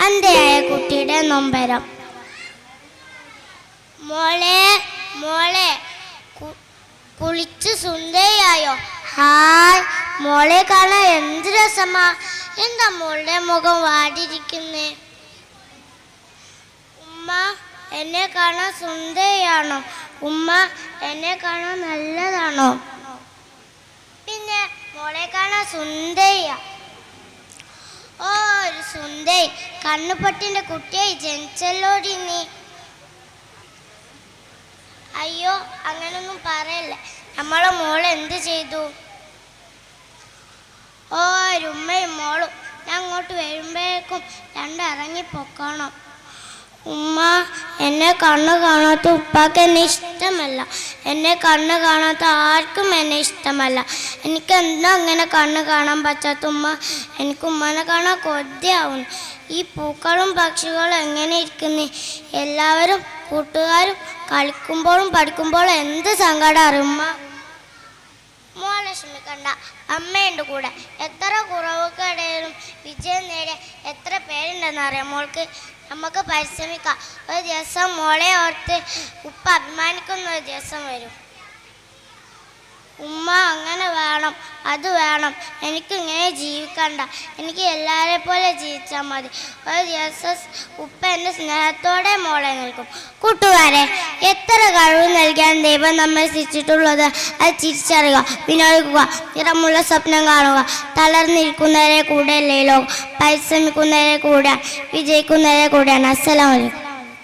അന്ധയായ കുട്ടിയുടെ നൊമ്പരം. മോളെ മോളെ കുളിച്ചു സുന്ദരിയായോ? ഹായ്, മോളെ കാണാൻ എന്ത് രസമാ. എന്താ മോളുടെ മുഖം വാടിയിരിക്കുന്നേ? ഉമ്മ എന്നെ കാണാൻ സുന്ദരിയാണോ? ഉമ്മ എന്നെ കാണാൻ നല്ലതാണോ? പിന്നെ മോളെ കാണാൻ സുന്ദരിയാ. ഓ, ഒരു സുന്ദരി. കണ്ണുപൊട്ടിന്റെ കുട്ടിയായി ജനിച്ചല്ലോടി നീ. അയ്യോ, അങ്ങനൊന്നും പറയല്ലേ. നമ്മളെ മോള് എന്ത് ചെയ്തു? ഓ, ഒരു ഉമ്മയും മോളും. ഞാൻ അങ്ങോട്ട് വരുമ്പോഴേക്കും ഇറങ്ങിപ്പോക്കണം. ഉമ്മ, എന്നെ കണ്ണ് കാണാത്ത ഉപ്പാക്ക് എന്നെ ഇഷ്ടമല്ല. എന്നെ കണ്ണ് കാണാത്ത ആർക്കും എന്നെ ഇഷ്ടമല്ല. എനിക്ക് എന്താ അങ്ങനെ കണ്ണ് കാണാൻ പറ്റാത്ത ഉമ്മ? എനിക്ക് ഉമ്മനെ കാണാൻ കൊതിയാവുന്നു. ഈ പൂക്കളും പക്ഷികളും എങ്ങനെ ഇരിക്കുന്നു? എല്ലാവരും കൂട്ടുകാരും കളിക്കുമ്പോഴും പഠിക്കുമ്പോഴും എന്ത് സങ്കടം അറിയുമ്മ. മോളെ ക്ഷമിക്കണ്ട, അമ്മയുണ്ട് കൂടെ. എത്ര കുറവുകടയിലും വിജയം നേടിയ എത്ര പേരുണ്ടെന്നറിയാം മോൾക്ക്. നമുക്ക് പരിശ്രമിക്കാം. ഒരു ദിവസം മോളെ ഓർത്ത് ഉപ്പ അഭിമാനിക്കുന്ന ഒരു ദിവസം വരും. ഉമ്മ അങ്ങനെ വേണം, അത് വേണം. എനിക്കിങ്ങനെ ജീവിക്കണ്ട. എനിക്ക് എല്ലാവരെ പോലെ ജീവിച്ചാൽ മതി. ഒരു ദിവസം ഉപ്പ എൻ്റെ സ്നേഹത്തോടെ മോളെ നിൽക്കും. കൂട്ടുകാരെ, എത്ര കഴിവ് നൽകാൻ ദൈവം നമ്മെ സൃഷ്ടിച്ചിട്ടുള്ളത് അത് തിരിച്ചറിയുക, വിനിയോഗിക്കുക. നിറമുള്ള സ്വപ്നം കാണുക. തളർന്നിരിക്കുന്നവരെ കൂടെയല്ലേ ലോകം, പരിശ്രമിക്കുന്നവരെ കൂടെയാണ്, വിജയിക്കുന്നവരെ കൂടെയാണ്. അസ്സലാമു അലൈക്കും.